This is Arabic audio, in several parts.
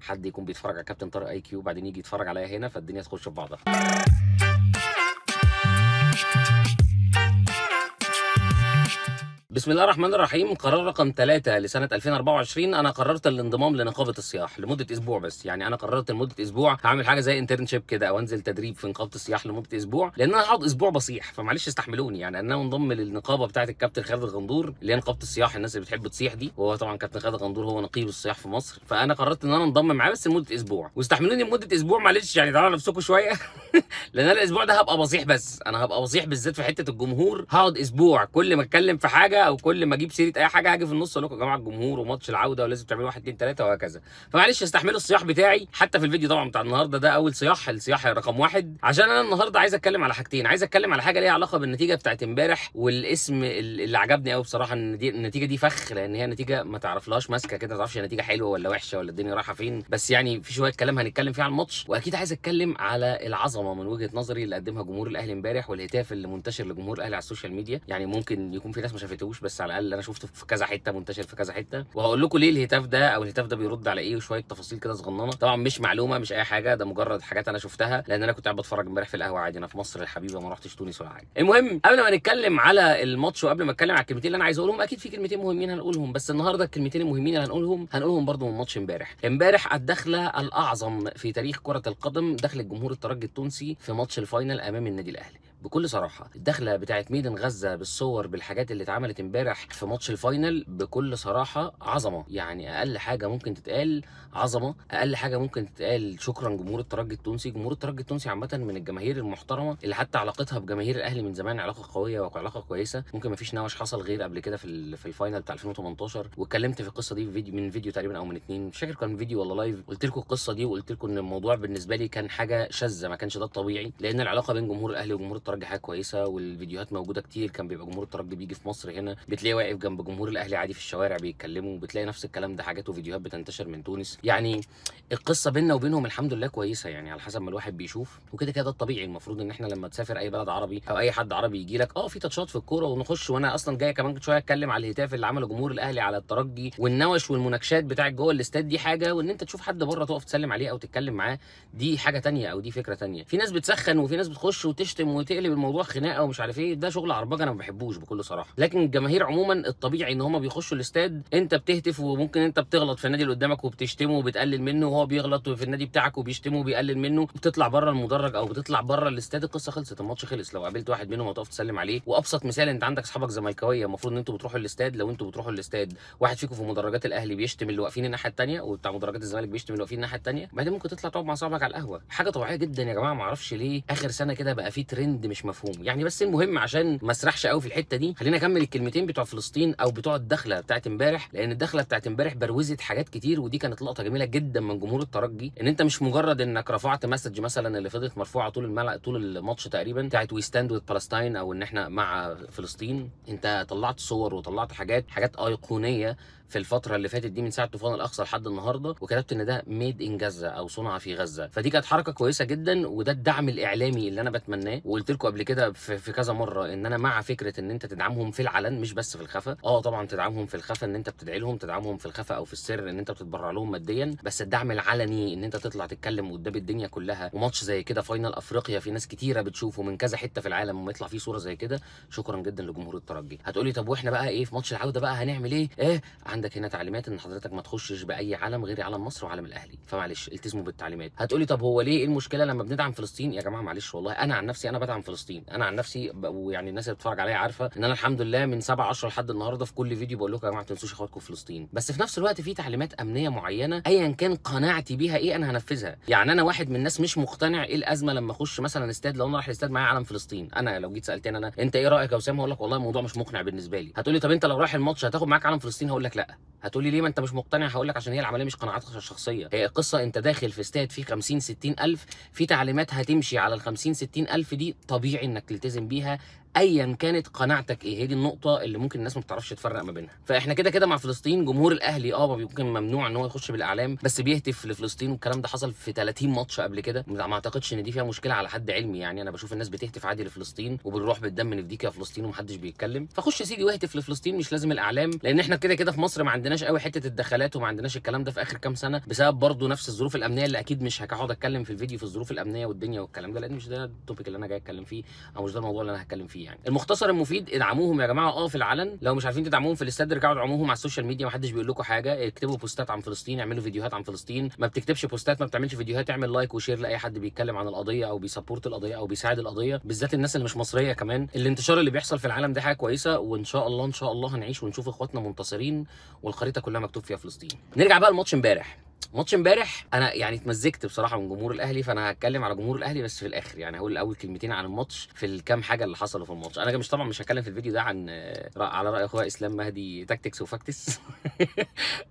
حد يكون بيتفرج على كابتن طارق اي كيو بعدين يجي يتفرج عليا هنا، فالدنيا تخش في بعضها. بسم الله الرحمن الرحيم. قرار رقم 3 لسنة 2024. أنا قررت الانضمام لنقابة الصياح لمدة أسبوع بس، يعني أنا قررت لمدة أسبوع هعمل حاجة زي انترنشيب كده أو أنزل تدريب في نقابة الصياح لمدة أسبوع، لأن أنا هقعد أسبوع بصيح، فمعلش استحملوني. يعني أنا منضم للنقابة بتاعة الكابتن خالد الغندور اللي هي نقابة الصياح، الناس اللي بتحب تصيح دي، وهو طبعا كابتن خالد الغندور هو نقيب الصياح في مصر، فأنا قررت إن أنا انضم معاه بس لمدة أسبوع، واستحملوني لمدة أسبوع معلش، يعني تعالوا نفسكم شوية. لأن أنا الأسبوع ده هبقى بصيح بس، أنا هبقى بصيح بالذات في حتة الجمهور. هقعد أسبوع كل ما أتكلم في حاجة أو كل ما أجيب سيرة اي حاجه هاجي في النص اقول لكم يا جماعه الجمهور وماتش العوده ولازم تعملوا 1 2 3 وهكذا، فمعلش استحملوا الصياح بتاعي. حتى في الفيديو طبعا بتاع النهارده ده اول صياح، الصياح رقم 1، عشان انا النهارده عايز اتكلم على حاجتين. عايز اتكلم على حاجه ليها علاقه بالنتيجه بتاعت امبارح، والاسم اللي عجبني قوي بصراحه ان النتيجه دي فخ، لان هي نتيجه ما تعرفلهاش ماسكه كده، ما تعرفش النتيجه حلوه ولا وحشه ولا الدنيا رايحه فين، بس يعني في شويه كلام هنتكلم فيه على الماتش. واكيد عايز اتكلم على العظمه من وجهه نظري اللي قدمها جمهور الاهلي امبارح، والهتاف اللي منتشر لجمهور الاهلي على السوشيال ميديا. يعني ممكن يكون في ناس ما شافتهوش بس على الاقل انا شفته في كذا حته منتشر في كذا حته، وهقول لكم ليه الهتاف ده او الهتاف ده بيرد على ايه وشويه تفاصيل كده صغننه. طبعا مش معلومه مش اي حاجه، ده مجرد حاجات انا شفتها لان انا كنت قاعد بتفرج امبارح في القهوه عادي، انا في مصر الحبيبه ما رحتش تونس ولا حاجه. المهم قبل ما نتكلم على الماتش وقبل ما اتكلم على الكلمتين اللي انا عايز اقولهم، اكيد في كلمتين مهمين هنقولهم، بس النهارده الكلمتين المهمين اللي هنقولهم برضو من ماتش امبارح الدخله الاعظم في تاريخ كره القدم، دخل الجمهور الترجي التونسي في ماتش الفاينل امام النادي الاهلي. بكل صراحه الدخله بتاعت ميدن غزه بالصور بالحاجات اللي اتعملت امبارح في ماتش الفاينل بكل صراحه عظمه، يعني اقل حاجه ممكن تتقال عظمه، اقل حاجه ممكن تتقال شكرا جمهور الترجي التونسي. جمهور الترجي التونسي عامه من الجماهير المحترمه اللي حتى علاقتها بجماهير الاهلي من زمان علاقه قويه وعلاقه كويسه، ممكن ما فيش نوش حصل غير قبل كده في الفاينل بتاع 2018، واتكلمت في القصه دي في فيديو تقريبا او من 2، مش فاكر كان فيديو ولا لايف، قلت لكم القصه دي وقلت لكم ان الموضوع بالنسبه لي كان حاجه شاذه، ما كانش ده الطبيعي، لان العلاقه بين جمهور الاهلي وجمهور الترجي حاجه كويسه، والفيديوهات موجوده كتير. كان بيبقى جمهور الترجي بيجي في مصر هنا بتلاقيه واقف جنب جمهور الاهلي عادي في الشوارع بيتكلموا، بتلاقي نفس الكلام ده حاجات وفيديوهات بتنتشر من تونس. يعني القصه بيننا وبينهم الحمد لله كويسه، يعني على حسب ما الواحد بيشوف، وكده كده ده الطبيعي. المفروض ان احنا لما تسافر اي بلد عربي او اي حد عربي يجي لك في تاتشات في الكوره ونخش، وانا اصلا جاي كمان شويه اتكلم على الهتاف اللي عمله جمهور الاهلي على الترجي والنوش والمناكشات بتاعت جوه الاستاد، دي حاجه، وان انت تشوف حد بره تقف تسلم عليه او تتكلم معاه دي حاجه ثانيه او دي فكره ثانيه. في ناس بتسخن وفي ناس بتخش وتشتم وتقلب الموضوع خناقه ومش عارف ايه، ده شغل عربجه انا ما بحبوش بكل صراحه. لكن الجماهير عموما الطبيعي ان هم بيخشوا الاستاد انت بتهتف، وممكن انت بتغلط في النادي اللي قدامك وبتشتمه وبتقلل منه، وهو بيغلط في النادي بتاعك وبيشتمه وبيقلل منه، بتطلع بره المدرج او بتطلع بره الاستاد، القصه خلصت، الماتش خلص. لو قابلت واحد منهم هتقف تسلم عليه. وابسط مثال، انت عندك اصحابك زملكاويه، المفروض ان انتوا بتروحوا الاستاد، لو انتوا بتروحوا الاستاد واحد فيكم في مدرجات الاهلي بيشتم اللي واقفين الناحيه الثانيه، وبتاع مدرجات الزمالك بيشتم اللي واقفين الناحيه الثانيه، بعدين ممكن تطلع تقعد مع صاحبك على القهوه، حاجه طبيعيه جدا يا جماعه. ما اعرفش ليه اخر سنه كده بقى في ترند مش مفهوم يعني. بس المهم عشان ما اسرحش قوي في الحته دي، خلينا اكمل الكلمتين بتوع فلسطين او بتوع الدخله بتاعت امبارح، لان الدخله بتاعت امبارح بروزت حاجات كتير، ودي كانت لقطه جميله جدا من جمهور الترجي. ان انت مش مجرد انك رفعت مسج مثلا اللي فضلت مرفوعه طول الماتش تقريبا بتاعت وي ستاند وذ فلسطين او ان احنا مع فلسطين، انت طلعت صور وطلعت حاجات ايقونيه في الفتره اللي فاتت دي من ساعه طوفان الاقصى لحد النهارده، وكتبت ان ده ميد ان غزه او صنع في غزه، فدي كانت حركه كويسه جدا، وده الدعم الاعلامي اللي انا بتمناه. وقلت لكم قبل كده في كذا مره ان انا مع فكره ان انت تدعمهم في العلن مش بس في الخفا. طبعا تدعمهم في الخفا ان انت بتدعي لهم، تدعمهم في الخفا او في السر ان انت بتتبرع لهم ماديا، بس الدعم العلني ان انت تطلع تتكلم قدام الدنيا كلها، وماتش زي كده فاينل افريقيا في ناس كتيره بتشوفه من كذا حته في العالم وما يطلع فيه صوره زي كده، شكرا جدا لجمهور الترجي. هتقولي طب واحنا بقى ايه في ماتش العوده بقى هنعمل ايه؟ عندك هنا تعليمات ان حضرتك ما تخشش باي علم غير علم مصر وعلم الاهلي، فمعلش التزموا بالتعليمات. هتقولي طب هو ليه ايه المشكله لما بندعم فلسطين؟ يا جماعه معلش والله انا عن نفسي انا بدعم فلسطين، انا عن نفسي ويعني الناس اللي بتتفرج عليا عارفه ان انا الحمد لله من 7 10 لحد النهارده في كل فيديو بقول لكم يا جماعه ما تنسوش اخواتكم في فلسطين، بس في نفس الوقت في تعليمات امنيه معينه ايا كان قناعتي بيها ايه انا هنفذها. يعني انا واحد من الناس مش مقتنع، ايه الازمه لما اخش مثلا استاد، لو انا رايح الاستاد معايا علم فلسطين، انا لو جيت سالتني انا انت ايه رايك يا اسامه هقول لك والله الموضوع مش مقنع بالنسبه لي. هتقولي طب انت لو رايح الماتش هتاخد معاك علم فلسطين؟ هقول لك لا. هتقولي ليه ما انت مش مقتنع؟ هقول لك عشان هي العمليه مش قناعات شخصيه، هي القصه انت داخل في استاد فيه 50 60 الف، في تعليمات هتمشي على ال 50 60 الف دي طبيعي انك تلتزم بيها ايا كانت قناعتك ايه. هي دي النقطه اللي ممكن الناس ما بتعرفش تفرق ما بينها. فاحنا كده كده مع فلسطين، جمهور الاهلي ممكن ممنوع ان هو يخش بالاعلام، بس بيهتف لفلسطين، والكلام ده حصل في 30 ماتش قبل كده. ما اعتقدش ان دي فيها مشكله على حد علمي يعني. انا بشوف الناس بتهتف عادي لفلسطين وبنروح بالدم نفديك يا فلسطين ومحدش بيتكلم. فخش يا سيدي واهتف لفلسطين، مش لازم الاعلام، لان احنا كده كده في مصر ما عندناش قوي حته الدخلات وما عندناش الكلام ده في اخر كام سنه، بسبب برضه نفس الظروف الامنيه اللي اكيد مش هقعد اتكلم في الفيديو في الظروف الامنيه والدنيا والكلام ده، لان مش ده التوبيك اللي انا جاي اتكلم فيه، او مش ده الموضوع اللي انا هتكلم فيه يعني. المختصر المفيد، ادعموهم يا جماعه في العلن. لو مش عارفين تدعموهم في الاستاد، رجعوا ادعموهم على السوشيال ميديا، ما حدش بيقول لكم حاجه. اكتبوا بوستات عن فلسطين، اعملوا فيديوهات عن فلسطين. ما بتكتبش بوستات، ما بتعملش فيديوهات، اعمل لايك وشير لاي حد بيتكلم عن القضيه او بيسبورت القضيه او بيساعد القضيه، بالذات الناس اللي مش مصريه كمان. الانتشار اللي بيحصل في العالم ده حاجه كويسه، وان شاء الله ان شاء الله هنعيش ونشوف اخواتنا منتصرين والخريطه كلها مكتوب فيها فلسطين. نرجع بقى لماتش امبارح. ماتش امبارح انا يعني اتمزجت بصراحه من جمهور الاهلي، فانا هتكلم على جمهور الاهلي بس في الاخر يعني. هقول الاول كلمتين عن الماتش في الكام حاجه اللي حصلوا في الماتش. انا مش طبعا مش هتكلم في الفيديو ده عن على راي اخويا اسلام مهدي تاكتكس وفاكتس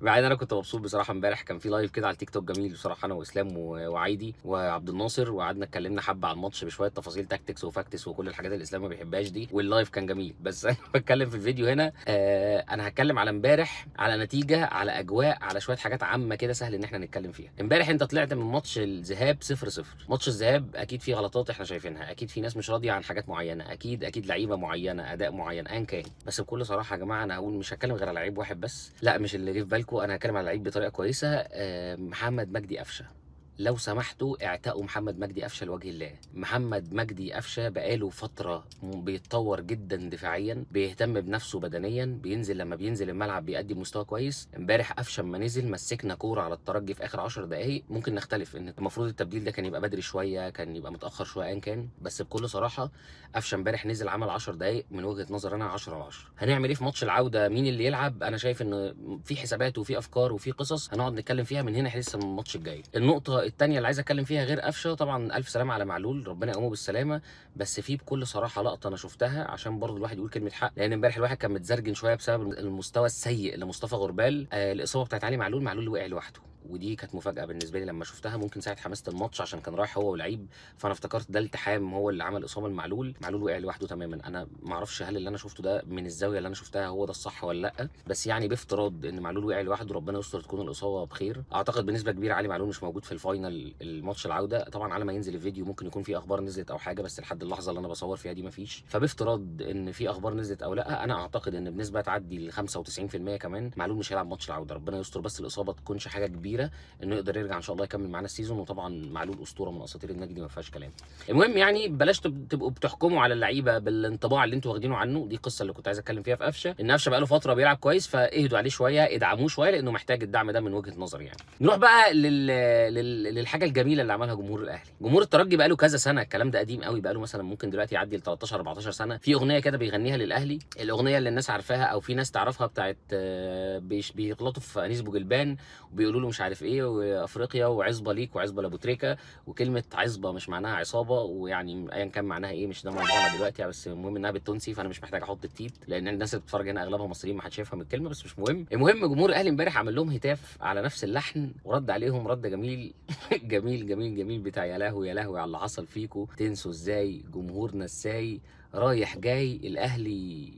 مع ان انا كنت مبسوط بصراحه. امبارح كان في لايف كده على التيك توك جميل بصراحه، انا واسلام وعايدي وعبد الناصر، وقعدنا اتكلمنا حبه عن الماتش بشويه تفاصيل تاكتكس وفاكتس وكل الحاجات اللي الاسلام ما بيحبهاش دي، واللايف كان جميل. بس انا بتكلم في الفيديو هنا انا هتكلم على امبارح، على نتيجه، على اجواء، على شويه حاجات عامه كده سهل ان احنا نتكلم فيها. امبارح انت طلعت من ماتش الذهاب 0-0. ماتش الذهاب اكيد فيه غلطات احنا شايفينها، اكيد في ناس مش راضيه عن حاجات معينه، اكيد لعيبه معينه، اداء معين، ايا كان. بس بكل صراحه يا جماعه انا هقول مش هتكلم غير على لعيب واحد بس، لا مش اللي جه في بالكم، انا هتكلم على لعيب بطريقه كويسه. محمد مجدي قفشه. لو سمحتوا اعتقوا محمد مجدي قفشه لوجه الله. محمد مجدي قفشه بقاله فتره بيتطور جدا دفاعيا، بيهتم بنفسه بدنيا، بينزل لما بينزل الملعب بيقدم مستوى كويس. امبارح قفشه اما نزل مسكنا كوره على الترجي في اخر 10 دقائق. ممكن نختلف ان المفروض التبديل ده كان يبقى بدري شويه، كان يبقى متاخر شويه، ايا كان، بس بكل صراحه قفشه امبارح نزل عمل 10 دقائق من وجهه نظر انا 10/10. هنعمل ايه في ماتش العوده؟ مين اللي يلعب؟ انا شايف ان في حسابات وفي افكار وفي قصص هنقعد نتكلم فيها من هنا لسه من الماتش الجاي. النقطه الثانيه اللي عايز اتكلم فيها غير قفشه، طبعا الف سلامه على معلول، ربنا يقومه بالسلامه، بس في بكل صراحه لقطه انا شفتها عشان برضو الواحد يقول كلمه حق، لان امبارح الواحد كان متزرجن شويه بسبب المستوى السيء لمصطفى غربال. الاصابه بتاعت علي معلول وقع لوحده، ودي كانت مفاجاه بالنسبه لي لما شفتها. ممكن ساعه حماسه الماتش عشان كان رايح هو ولعيب، فانا افتكرت ده التحام هو اللي عمل اصابه لمعلول. معلول وقع لوحده تماما. انا ما اعرفش هل اللي انا شفته ده من الزاويه اللي انا شفتها هو ده الصح ولا لا، بس يعني بافتراض ان معلول وقع لوحده، ربنا يستر تكون الاصابه بخير. اعتقد بنسبه كبيره علي معلول مش موجود في الفاينل الماتش العوده. طبعا على ما ينزل الفيديو ممكن يكون في اخبار نزلت او حاجه، بس لحد اللحظه اللي انا بصور فيها دي ما فيش. فبافتراض ان في اخبار نزلت او لا، انا اعتقد ان بنسبه تعدي ل 95% كمان معلول مش هيلعب ماتش العوده. ربنا يستر بس الاصابه تكونش حاجه كبيره انه يقدر يرجع ان شاء الله يكمل معانا السيزون. وطبعا معلول اسطوره من اساطير النادي دي ما فيهاش كلام. المهم يعني بلاش تبقوا بتحكموا على اللعيبه بالانطباع اللي انتوا واخدينه عنه. دي القصه اللي كنت عايز اتكلم فيها في قفشه، ان قفشه بقاله فتره بيلعب كويس، فاهدوا عليه شويه، ادعموه شويه، لانه محتاج الدعم ده من وجهه نظري يعني. نروح بقى للحاجه الجميله اللي عملها جمهور الاهلي. جمهور الترجي بقاله كذا سنه، الكلام ده قديم قوي، بقاله مثلا ممكن دلوقتي يعدي ل 13 14 سنه. في اغنيه كده بيغنيها للاهلي، الاغنيه اللي الناس عارفاها او في ناس تعرفها، بتاعت بيغلطوا في انيس بوجلبان وبيقولوا له مش عارف ايه، وافريقيا وعصبه ليك وعصبه لابو تريكه، وكلمه عصبه مش معناها عصابه، ويعني ايا كان معناها ايه مش ده موضوعنا دلوقتي، بس المهم انها بالتونسي فانا مش محتاج احط التيت لان الناس اللي بتتفرج هنا اغلبها مصريين ما حدش يفهم الكلمه، بس مش مهم. المهم جمهور الاهلي امبارح عمل لهم هتاف على نفس اللحن ورد عليهم رد جميل جميل جميل جميل بتاع يا لهوي يا لهوي على اللي حصل فيكو، تنسوا ازاي جمهورنا ازاي رايح جاي الاهلي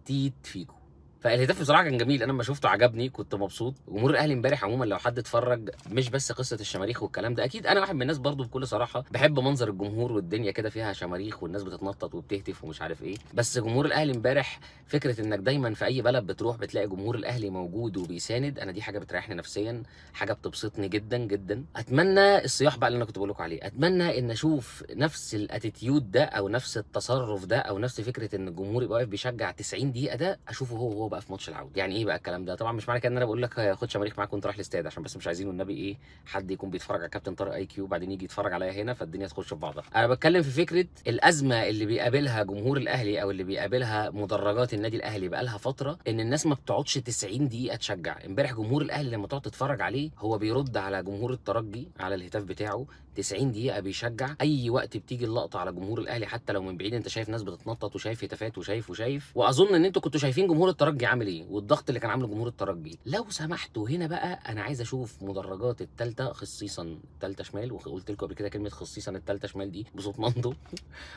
تيت فيكو. فالهتاف بصراحه كان جميل، انا لما شفته عجبني، كنت مبسوط. جمهور الاهلي امبارح عموما لو حد اتفرج، مش بس قصه الشماريخ والكلام ده، اكيد انا واحد من الناس برضو بكل صراحه بحب منظر الجمهور والدنيا كده فيها شماريخ والناس بتتنطط وبتهتف ومش عارف ايه، بس جمهور الاهلي امبارح فكره انك دايما في اي بلد بتروح بتلاقي جمهور الاهلي موجود وبيساند، انا دي حاجه بتريحني نفسيا، حاجه بتبسطني جدا جدا. اتمنى الصياح بقى اللي انا كنت بقول لكم عليه، اتمنى ان اشوف نفس الاتيتيود ده او نفس التصرف ده او نفس فكره ان الجمهور يبقى واقف بيشجع 90 دقيقه ده، اشوفه هو بقى في ماتش العوده. يعني ايه بقى الكلام ده؟ طبعا مش معنى كده ان انا بقول لك خد شماريخ معاك وانت رايح الاستاد، عشان بس مش عايزين النبي ايه حد يكون بيتفرج على كابتن طارق اي كيو وبعدين يجي يتفرج عليا هنا فالدنيا تخش في بعضها. انا بتكلم في فكره الازمه اللي بيقابلها جمهور الاهلي او اللي بيقابلها مدرجات النادي الاهلي بقالها فتره، ان الناس ما بتقعدش 90 دقيقه تشجع. امبارح جمهور الاهلي لما تقعد تتفرج عليه هو بيرد على جمهور الترجي على الهتاف بتاعه 90 دقيقه بيشجع. اي وقت بتيجي اللقطه على جمهور الاهلي حتى لو من بعيد انت شايف ناس بتتنطط وشايف هتافات وشايف. واظن ان انتوا كنتوا شايفين جمهور الترجي عامل ايه والضغط اللي كان عامله جمهور الترجي. لو سمحتوا هنا بقى انا عايز اشوف مدرجات الثالثه، خصيصا الثالثه شمال، وقلت لكم قبل كده كلمه خصيصا الثالثه شمال دي بصوت مندو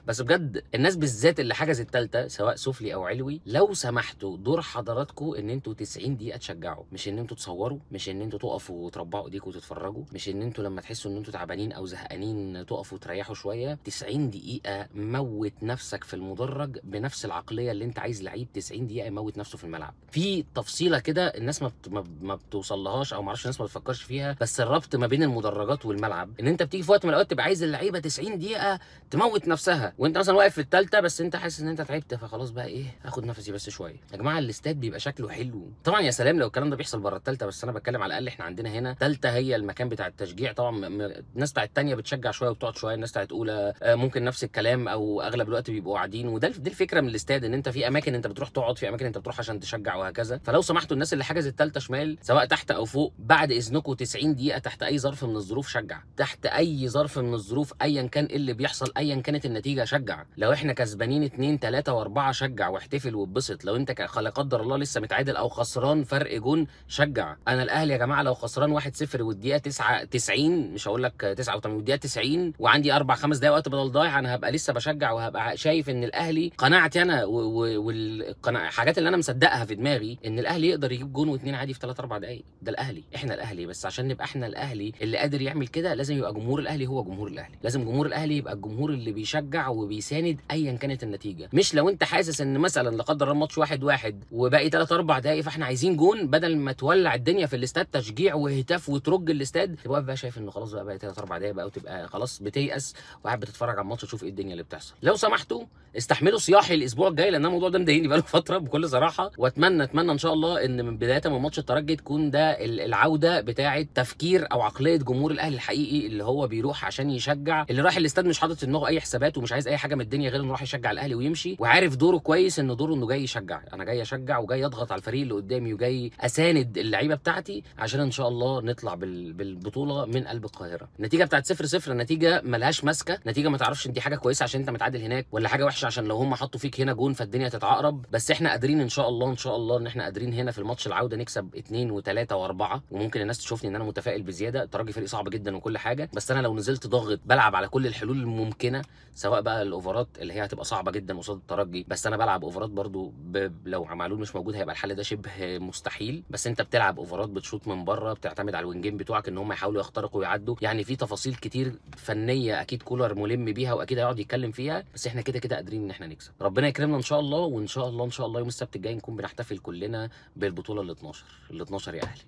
بس بجد الناس بالذات اللي حجزت الثالثه سواء سفلي او علوي، لو سمحتوا دور حضراتكم ان انتوا 90 دقيقه تشجعوا، مش ان انتوا تصوروا، مش ان انتوا تقفوا وتربعوا ايديكم وتتفرجوا، مش ان انتوا لما تحسوا ان انتوا تعبانين او زهقانين تقفوا تريحوا شويه. 90 دقيقه موت نفسك في المدرج بنفس العقليه اللي انت عايز لعيب 90 دقيقه يموت نفسه في الملعب. في تفصيله كده الناس ما بتوصلهاش او ما اعرفش الناس ما بتفكرش فيها، بس الربط ما بين المدرجات والملعب ان انت بتيجي في وقت من الاوقات تبقى عايز اللعيبه 90 دقيقه تموت نفسها وانت مثلا واقف في الثالثه، بس انت حاسس ان انت تعبت فخلاص بقى ايه اخد نفسي بس شويه. يا جماعه الاستاد بيبقى شكله حلو طبعا، يا سلام لو الكلام ده بيحصل بره الثالثه، بس انا بتكلم على الاقل احنا عندنا هنا ثالثه هي المكان بتاع التشجيع. طبعا الناس بتاعت الثانيه بتشجع شويه وبتقعد شويه، الناس بتاعت اولى ممكن نفس الكلام او اغلب الوقت بيبقوا قاعدين، وده دي الفكره من الاستاد ان انت في اماكن انت بتروح تقعد، في اماكن انت بتروح عشان تشجع وهكذا. فلو سمحتوا الناس اللي حجزت الثالثه شمال سواء تحت او فوق، بعد اذنكم 90 دقيقه تحت اي ظرف من الظروف شجع، تحت اي ظرف من الظروف ايا كان اللي بيحصل ايا كانت النتيجه شجع. لو احنا كسبانين 2 3 و4 شجع واحتفل واتبسط. لو انت لا قدر الله لسه متعادل او خسران فرق جون شجع. انا الاهلي يا جماعه لو خسران 1-0 والدقيقه 90 مش هقول لك 89 والدقيقه 90 وعندي 4 5 دقايق وقت بدل ضايع، انا هبقى لسه بشجع وهبقى شايف ان الاهلي قناعتي انا والحاجات اللي انا مصدقها في دماغي ان الاهلي يقدر يجيب جون واثنين عادي في 3 4 دقايق. ده الاهلي، احنا الاهلي. بس عشان نبقى احنا الاهلي اللي قادر يعمل كده لازم يبقى جمهور الاهلي هو جمهور الاهلي، لازم جمهور الاهلي يبقى الجمهور اللي بيشجع وبيساند ايا كانت النتيجه. مش لو انت حاسس ان مثلا لا قدر الله الماتش 1-1 وباقي 3 4 دقايق فاحنا عايزين جون، بدل ما تولع الدنيا في الاستاد تشجيع وهتاف وترج الاستاد، تبقى واقف بقى شايف انه خلاص بقى 3 4 دقايق بقى وتبقى خلاص بتيأس وقاعد بتتفرج على الماتش تشوف ايه الدنيا اللي بتحصل. لو سمحتوا استحملوا صياحي الاسبوع الجاي لان الموضوع ده مضايقني بقاله فتره بكل صراحه، واتمنى ان شاء الله ان من بدايه من ماتش الترجي تكون ده العوده بتاعه تفكير او عقليه جمهور الاهلي الحقيقي اللي هو بيروح عشان يشجع، اللي رايح الاستاد مش حاطط في دماغه اي حسابات ومش عايز اي حاجه من الدنيا غير انه راح يشجع الاهلي ويمشي، وعارف دوره كويس ان دوره انه جاي يشجع. انا جاي اشجع وجاي اضغط على الفريق اللي قدامي وجاي اساند اللعيبه بتاعتي عشان ان شاء الله نطلع بالبطوله من قلب القاهره. النتيجه بتاعت 0-0 نتيجه ملهاش ماسكه، نتيجه ما تعرفش انت حاجه كويسه عشان انت متعادل هناك ولا حاجه وحشه عشان لو هم حطوا فيك هنا جون فالدنيا تتعقرب. بس احنا قادرين ان شاء الله ان احنا قادرين هنا في الماتش العوده نكسب 2 و3 و4. وممكن الناس تشوفني ان انا متفائل بزياده، الترجي فريق صعب جدا وكل حاجه، بس انا لو نزلت ضاغط بلعب على كل الحلول الممكنه، سواء بقى الاوفرات اللي هي هتبقى صعبه جدا قصاد الترجي، بس انا بلعب اوفرات برضو لو معلول مش موجود هيبقى الحل ده شبه مستحيل، بس انت بتلعب اوفرات بتشوط من بره، بتعتمد على الوينجين بتوعك ان هم يحاولوا يخترقوا ويعدوا. يعني في تفاصيل كتير فنيه اكيد كولر ملم بيها واكيد هيقعد يتكلم فيها، بس احنا كده قادرين ان احنا نكسب. ربنا يكرمنا ان شاء الله، وان شاء الله يوم السبت الجاي نكون بنحتفل كلنا بالبطوله ال 12 يا اهلي.